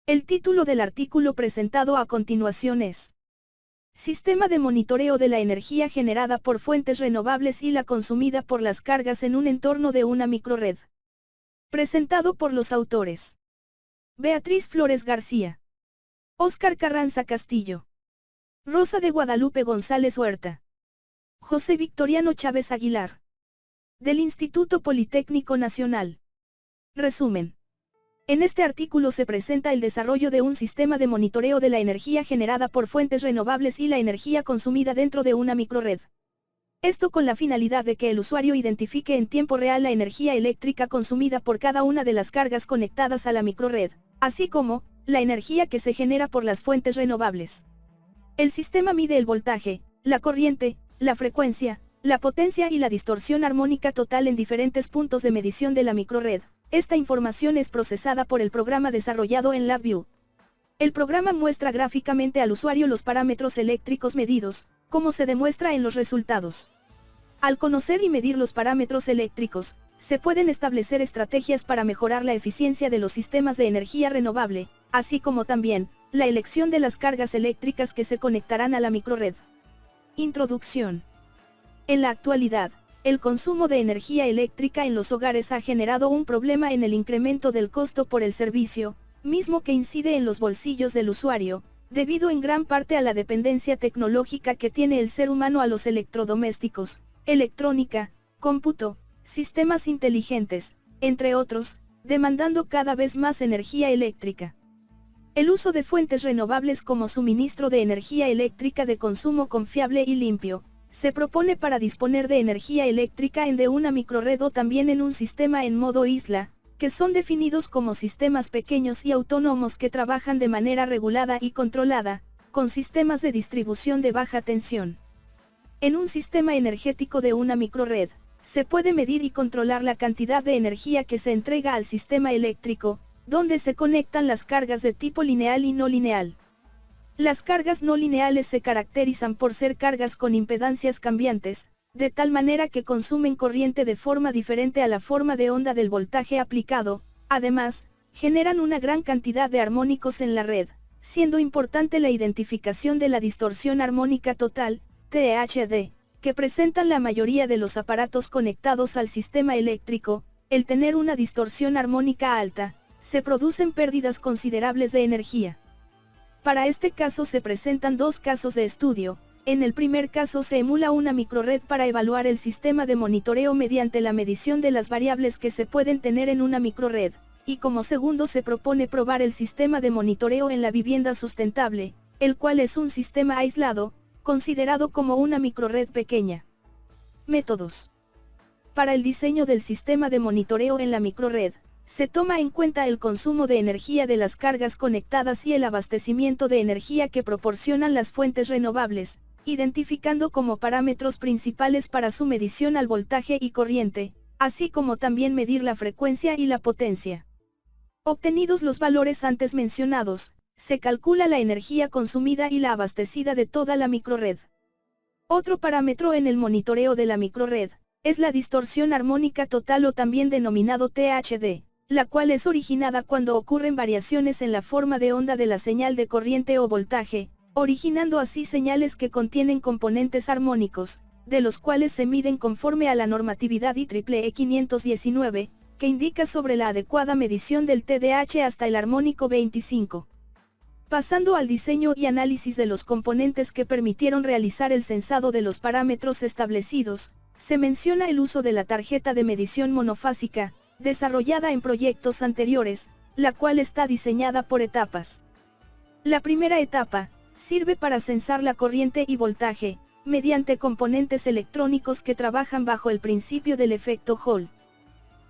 El título del artículo presentado a continuación es Sistema de monitoreo de la energía generada por fuentes renovables y la consumida por las cargas en un entorno de una microred. Presentado por los autores Beatriz Flores García, Óscar Carranza Castillo, Rosa de Guadalupe González Huerta, José Victoriano Chávez Aguilar, del Instituto Politécnico Nacional. Resumen. En este artículo se presenta el desarrollo de un sistema de monitoreo de la energía generada por fuentes renovables y la energía consumida dentro de una microred. Esto con la finalidad de que el usuario identifique en tiempo real la energía eléctrica consumida por cada una de las cargas conectadas a la microred, así como la energía que se genera por las fuentes renovables. El sistema mide el voltaje, la corriente, la frecuencia, la potencia y la distorsión armónica total en diferentes puntos de medición de la microred. Esta información es procesada por el programa desarrollado en LabVIEW. El programa muestra gráficamente al usuario los parámetros eléctricos medidos, como se demuestra en los resultados. Al conocer y medir los parámetros eléctricos, se pueden establecer estrategias para mejorar la eficiencia de los sistemas de energía renovable, así como también la elección de las cargas eléctricas que se conectarán a la microred. Introducción. En la actualidad, el consumo de energía eléctrica en los hogares ha generado un problema en el incremento del costo por el servicio, mismo que incide en los bolsillos del usuario, debido en gran parte a la dependencia tecnológica que tiene el ser humano a los electrodomésticos, electrónica, cómputo, sistemas inteligentes, entre otros, demandando cada vez más energía eléctrica. El uso de fuentes renovables como suministro de energía eléctrica de consumo confiable y limpio, se propone para disponer de energía eléctrica en de una microred o también en un sistema en modo isla, que son definidos como sistemas pequeños y autónomos que trabajan de manera regulada y controlada, con sistemas de distribución de baja tensión. En un sistema energético de una microred, se puede medir y controlar la cantidad de energía que se entrega al sistema eléctrico, donde se conectan las cargas de tipo lineal y no lineal. Las cargas no lineales se caracterizan por ser cargas con impedancias cambiantes, de tal manera que consumen corriente de forma diferente a la forma de onda del voltaje aplicado. Además, generan una gran cantidad de armónicos en la red, siendo importante la identificación de la distorsión armónica total, THD, que presentan la mayoría de los aparatos conectados al sistema eléctrico. El tener una distorsión armónica alta, se producen pérdidas considerables de energía. Para este caso se presentan dos casos de estudio. En el primer caso se emula una microred para evaluar el sistema de monitoreo mediante la medición de las variables que se pueden tener en una microred, y como segundo se propone probar el sistema de monitoreo en la vivienda sustentable, el cual es un sistema aislado, considerado como una microred pequeña. Métodos. Para el diseño del sistema de monitoreo en la microred, se toma en cuenta el consumo de energía de las cargas conectadas y el abastecimiento de energía que proporcionan las fuentes renovables, identificando como parámetros principales para su medición al voltaje y corriente, así como también medir la frecuencia y la potencia. Obtenidos los valores antes mencionados, se calcula la energía consumida y la abastecida de toda la microred. Otro parámetro en el monitoreo de la microred, es la distorsión armónica total o también denominado THD, la cual es originada cuando ocurren variaciones en la forma de onda de la señal de corriente o voltaje, originando así señales que contienen componentes armónicos, de los cuales se miden conforme a la normatividad IEEE 519, que indica sobre la adecuada medición del TDH hasta el armónico 25. Pasando al diseño y análisis de los componentes que permitieron realizar el censado de los parámetros establecidos, se menciona el uso de la tarjeta de medición monofásica, desarrollada en proyectos anteriores, la cual está diseñada por etapas. La primera etapa, sirve para censar la corriente y voltaje, mediante componentes electrónicos que trabajan bajo el principio del efecto Hall.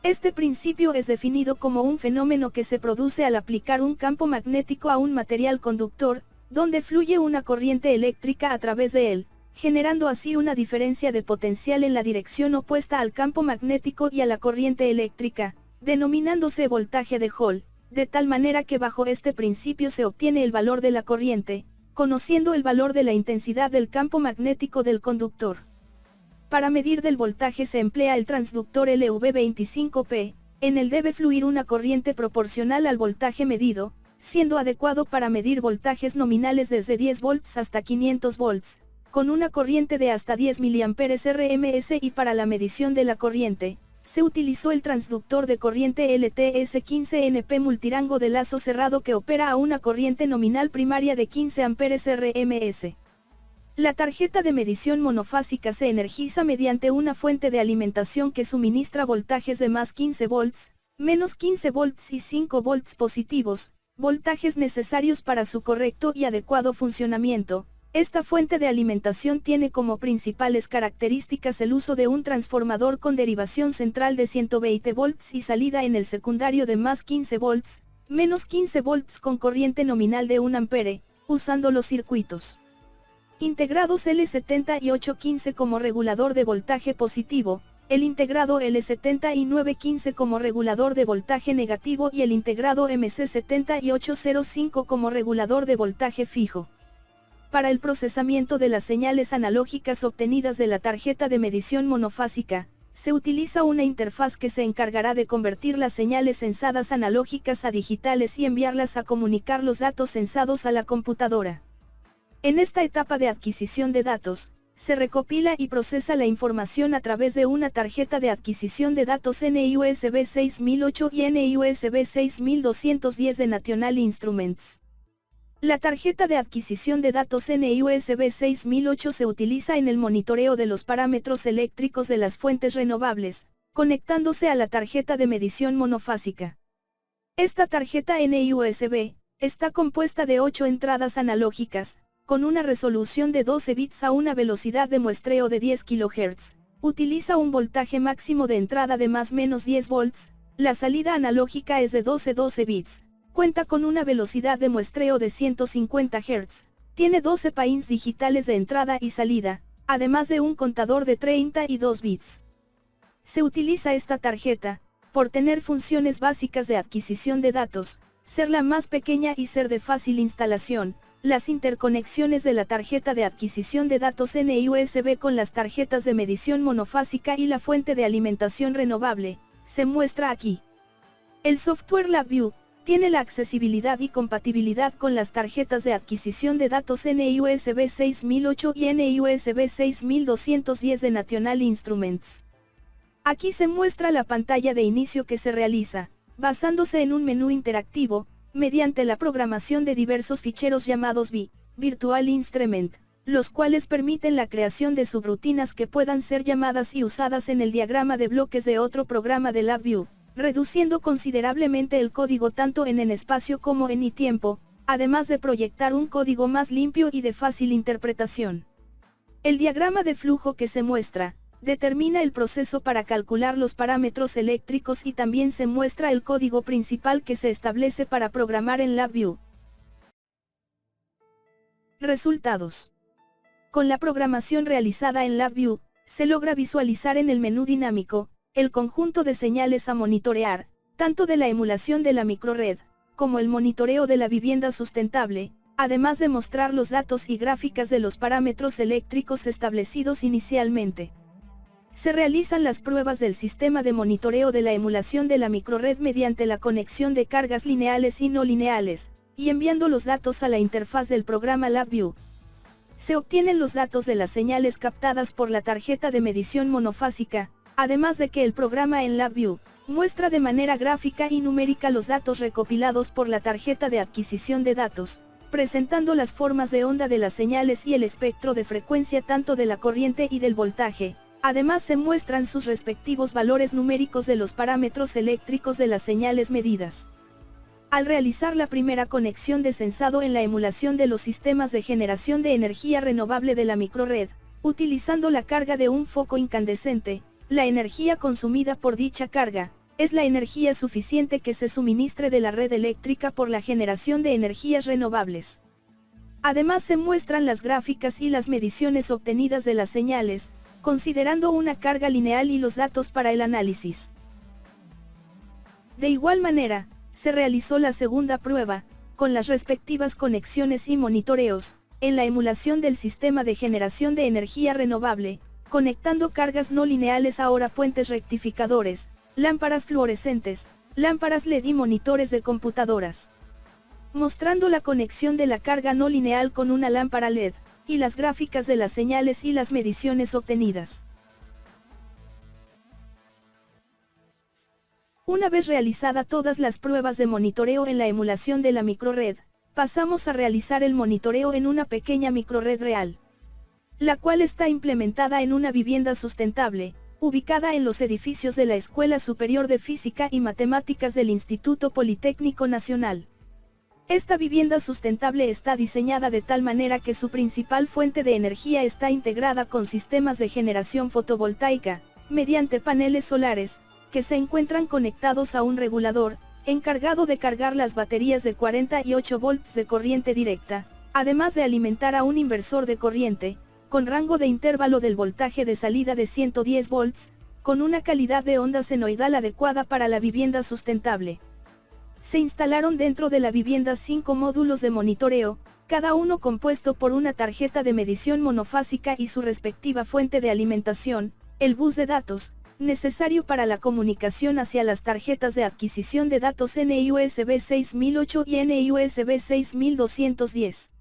Este principio es definido como un fenómeno que se produce al aplicar un campo magnético a un material conductor, donde fluye una corriente eléctrica a través de él, generando así una diferencia de potencial en la dirección opuesta al campo magnético y a la corriente eléctrica, denominándose voltaje de Hall, de tal manera que bajo este principio se obtiene el valor de la corriente, conociendo el valor de la intensidad del campo magnético del conductor. Para medir del voltaje se emplea el transductor LV25P, en el debe fluir una corriente proporcional al voltaje medido, siendo adecuado para medir voltajes nominales desde 10 volts hasta 500 volts, con una corriente de hasta 10 mA RMS, y para la medición de la corriente, se utilizó el transductor de corriente LTS-15NP multirango de lazo cerrado que opera a una corriente nominal primaria de 15 A RMS. La tarjeta de medición monofásica se energiza mediante una fuente de alimentación que suministra voltajes de más 15 volts, menos 15 volts y 5 volts positivos, voltajes necesarios para su correcto y adecuado funcionamiento. Esta fuente de alimentación tiene como principales características el uso de un transformador con derivación central de 120 volts y salida en el secundario de más 15 volts, menos 15 volts con corriente nominal de 1 ampere, usando los circuitos integrados L7815 como regulador de voltaje positivo, el integrado L7915 como regulador de voltaje negativo y el integrado MC7805 como regulador de voltaje fijo. Para el procesamiento de las señales analógicas obtenidas de la tarjeta de medición monofásica, se utiliza una interfaz que se encargará de convertir las señales sensadas analógicas a digitales y enviarlas a comunicar los datos sensados a la computadora. En esta etapa de adquisición de datos, se recopila y procesa la información a través de una tarjeta de adquisición de datos NIUSB 6008 y NIUSB 6210 de National Instruments. La tarjeta de adquisición de datos NIUSB 6008 se utiliza en el monitoreo de los parámetros eléctricos de las fuentes renovables, conectándose a la tarjeta de medición monofásica. Esta tarjeta NIUSB está compuesta de 8 entradas analógicas, con una resolución de 12 bits a una velocidad de muestreo de 10 kHz. Utiliza un voltaje máximo de entrada de más menos 10 volts, la salida analógica es de 12 bits. Cuenta con una velocidad de muestreo de 150 Hz, tiene 12 pins digitales de entrada y salida, además de un contador de 32 bits. Se utiliza esta tarjeta, por tener funciones básicas de adquisición de datos, ser la más pequeña y ser de fácil instalación. Las interconexiones de la tarjeta de adquisición de datos NIUSB con las tarjetas de medición monofásica y la fuente de alimentación renovable, se muestra aquí. El software LabVIEW tiene la accesibilidad y compatibilidad con las tarjetas de adquisición de datos NIUSB 6008 y NIUSB 6210 de National Instruments. Aquí se muestra la pantalla de inicio que se realiza, basándose en un menú interactivo, mediante la programación de diversos ficheros llamados Virtual Instrument, los cuales permiten la creación de subrutinas que puedan ser llamadas y usadas en el diagrama de bloques de otro programa de LabVIEW, reduciendo considerablemente el código tanto en espacio como en tiempo, además de proyectar un código más limpio y de fácil interpretación. El diagrama de flujo que se muestra, determina el proceso para calcular los parámetros eléctricos y también se muestra el código principal que se establece para programar en LabVIEW. Resultados. Con la programación realizada en LabVIEW, se logra visualizar en el menú dinámico, el conjunto de señales a monitorear, tanto de la emulación de la microred, como el monitoreo de la vivienda sustentable, además de mostrar los datos y gráficas de los parámetros eléctricos establecidos inicialmente. Se realizan las pruebas del sistema de monitoreo de la emulación de la microred mediante la conexión de cargas lineales y no lineales, y enviando los datos a la interfaz del programa LabVIEW. Se obtienen los datos de las señales captadas por la tarjeta de medición monofásica, además de que el programa en LabVIEW muestra de manera gráfica y numérica los datos recopilados por la tarjeta de adquisición de datos, presentando las formas de onda de las señales y el espectro de frecuencia tanto de la corriente y del voltaje. Además se muestran sus respectivos valores numéricos de los parámetros eléctricos de las señales medidas. Al realizar la primera conexión de sensado en la emulación de los sistemas de generación de energía renovable de la microred, utilizando la carga de un foco incandescente, la energía consumida por dicha carga, es la energía suficiente que se suministre de la red eléctrica por la generación de energías renovables. Además se muestran las gráficas y las mediciones obtenidas de las señales, considerando una carga lineal y los datos para el análisis. De igual manera, se realizó la segunda prueba, con las respectivas conexiones y monitoreos, en la emulación del sistema de generación de energía renovable, conectando cargas no lineales ahora puentes rectificadores, lámparas fluorescentes, lámparas LED y monitores de computadoras. mostrando la conexión de la carga no lineal con una lámpara LED, y las gráficas de las señales y las mediciones obtenidas. Una vez realizada todas las pruebas de monitoreo en la emulación de la microred, pasamos a realizar el monitoreo en una pequeña microred real, la cual está implementada en una vivienda sustentable, ubicada en los edificios de la Escuela Superior de Física y Matemáticas del Instituto Politécnico Nacional. Esta vivienda sustentable está diseñada de tal manera que su principal fuente de energía está integrada con sistemas de generación fotovoltaica, mediante paneles solares, que se encuentran conectados a un regulador, encargado de cargar las baterías de 48 volts de corriente directa, además de alimentar a un inversor de corriente, con rango de intervalo del voltaje de salida de 110 volts, con una calidad de onda senoidal adecuada para la vivienda sustentable. Se instalaron dentro de la vivienda 5 módulos de monitoreo, cada uno compuesto por una tarjeta de medición monofásica y su respectiva fuente de alimentación, el bus de datos, necesario para la comunicación hacia las tarjetas de adquisición de datos NIUSB 6008 y NIUSB 6210.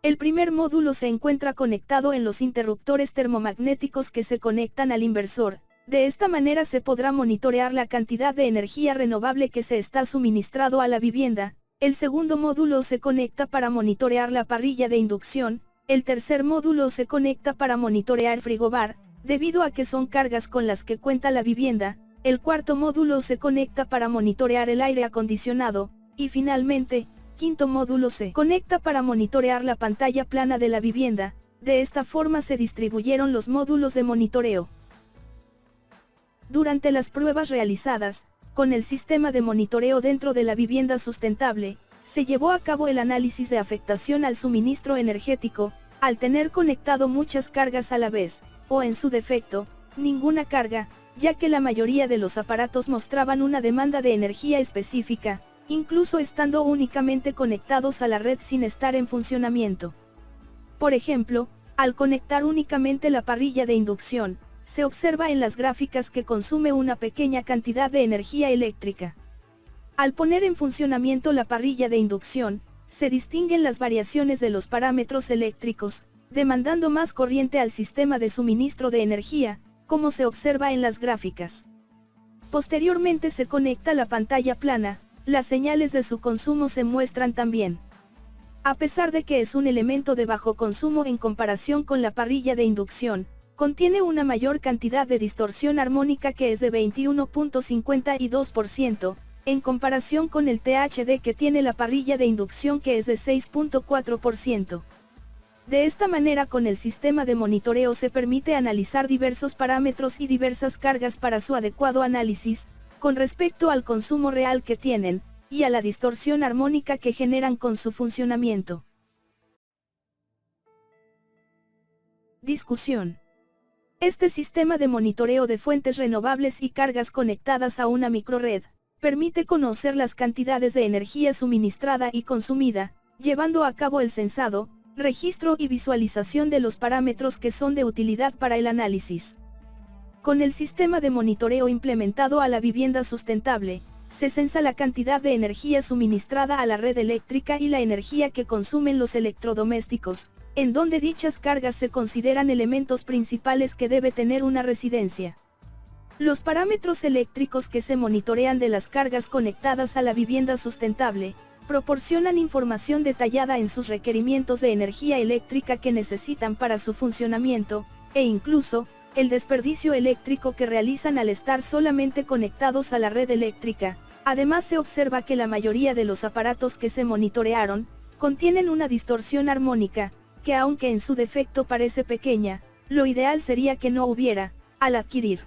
El primer módulo se encuentra conectado en los interruptores termomagnéticos que se conectan al inversor. De esta manera se podrá monitorear la cantidad de energía renovable que se está suministrado a la vivienda. El segundo módulo se conecta para monitorear la parrilla de inducción. El tercer módulo se conecta para monitorear frigobar, debido a que son cargas con las que cuenta la vivienda. El cuarto módulo se conecta para monitorear el aire acondicionado. Y finalmente, quinto módulo se conecta para monitorear la pantalla plana de la vivienda. De esta forma se distribuyeron los módulos de monitoreo. Durante las pruebas realizadas, con el sistema de monitoreo dentro de la vivienda sustentable, se llevó a cabo el análisis de afectación al suministro energético, al tener conectado muchas cargas a la vez, o en su defecto, ninguna carga, ya que la mayoría de los aparatos mostraban una demanda de energía específica, incluso estando únicamente conectados a la red sin estar en funcionamiento. Por ejemplo, al conectar únicamente la parrilla de inducción, se observa en las gráficas que consume una pequeña cantidad de energía eléctrica. Al poner en funcionamiento la parrilla de inducción, se distinguen las variaciones de los parámetros eléctricos, demandando más corriente al sistema de suministro de energía, como se observa en las gráficas. Posteriormente se conecta la pantalla plana, las señales de su consumo se muestran también. A pesar de que es un elemento de bajo consumo en comparación con la parrilla de inducción, contiene una mayor cantidad de distorsión armónica que es de 21.52%, en comparación con el THD que tiene la parrilla de inducción que es de 6.4%. De esta manera con el sistema de monitoreo se permite analizar diversos parámetros y diversas cargas para su adecuado análisis, con respecto al consumo real que tienen, y a la distorsión armónica que generan con su funcionamiento. Discusión. Este sistema de monitoreo de fuentes renovables y cargas conectadas a una microred, permite conocer las cantidades de energía suministrada y consumida, llevando a cabo el censado, registro y visualización de los parámetros que son de utilidad para el análisis. Con el sistema de monitoreo implementado a la vivienda sustentable, se censa la cantidad de energía suministrada a la red eléctrica y la energía que consumen los electrodomésticos, en donde dichas cargas se consideran elementos principales que debe tener una residencia. Los parámetros eléctricos que se monitorean de las cargas conectadas a la vivienda sustentable, proporcionan información detallada en sus requerimientos de energía eléctrica que necesitan para su funcionamiento, e incluso, el desperdicio eléctrico que realizan al estar solamente conectados a la red eléctrica. Además se observa que la mayoría de los aparatos que se monitorearon, contienen una distorsión armónica, que aunque en su defecto parece pequeña, lo ideal sería que no hubiera, al adquirir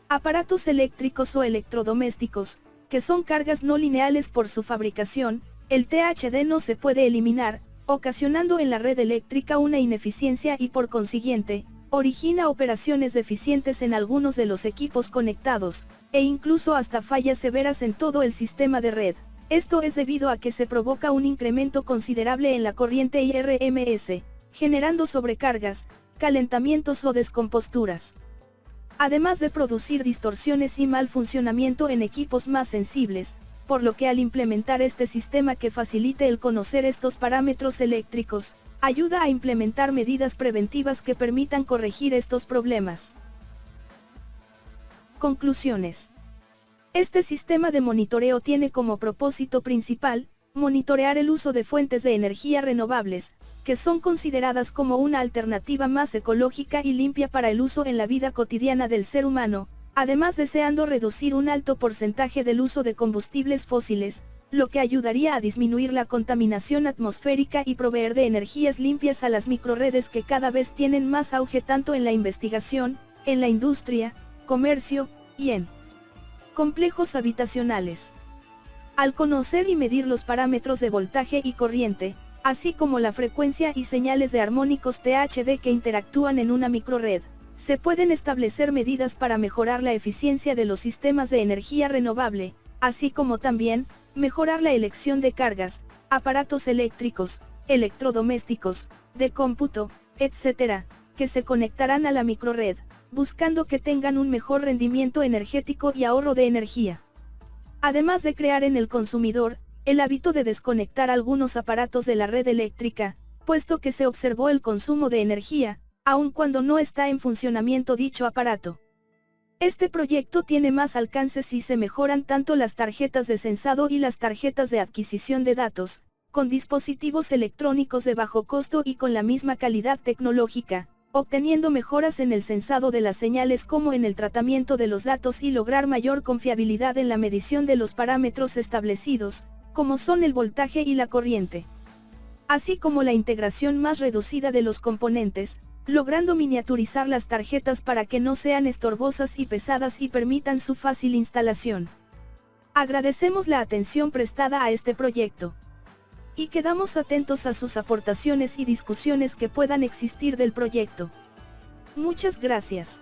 aparatos eléctricos o electrodomésticos, que son cargas no lineales por su fabricación, el THD no se puede eliminar, ocasionando en la red eléctrica una ineficiencia y por consiguiente, origina operaciones deficientes en algunos de los equipos conectados, e incluso hasta fallas severas en todo el sistema de red. Esto es debido a que se provoca un incremento considerable en la corriente IRMS, generando sobrecargas, calentamientos o descomposturas. Además de producir distorsiones y mal funcionamiento en equipos más sensibles, por lo que al implementar este sistema que facilite el conocer estos parámetros eléctricos, ayuda a implementar medidas preventivas que permitan corregir estos problemas. Conclusiones. Este sistema de monitoreo tiene como propósito principal, monitorear el uso de fuentes de energía renovables, que son consideradas como una alternativa más ecológica y limpia para el uso en la vida cotidiana del ser humano, además deseando reducir un alto porcentaje del uso de combustibles fósiles, lo que ayudaría a disminuir la contaminación atmosférica y proveer de energías limpias a las microredes que cada vez tienen más auge tanto en la investigación, en la industria, comercio, y en complejos habitacionales. Al conocer y medir los parámetros de voltaje y corriente, así como la frecuencia y señales de armónicos THD que interactúan en una microred, se pueden establecer medidas para mejorar la eficiencia de los sistemas de energía renovable, así como también, mejorar la elección de cargas, aparatos eléctricos, electrodomésticos, de cómputo, etc., que se conectarán a la microred, buscando que tengan un mejor rendimiento energético y ahorro de energía. Además de crear en el consumidor, el hábito de desconectar algunos aparatos de la red eléctrica, puesto que se observó el consumo de energía, aun cuando no está en funcionamiento dicho aparato. Este proyecto tiene más alcance si se mejoran tanto las tarjetas de censado y las tarjetas de adquisición de datos, con dispositivos electrónicos de bajo costo y con la misma calidad tecnológica, obteniendo mejoras en el censado de las señales como en el tratamiento de los datos y lograr mayor confiabilidad en la medición de los parámetros establecidos, como son el voltaje y la corriente. Así como la integración más reducida de los componentes, logrando miniaturizar las tarjetas para que no sean estorbosas y pesadas y permitan su fácil instalación. Agradecemos la atención prestada a este proyecto. Y quedamos atentos a sus aportaciones y discusiones que puedan existir del proyecto. Muchas gracias.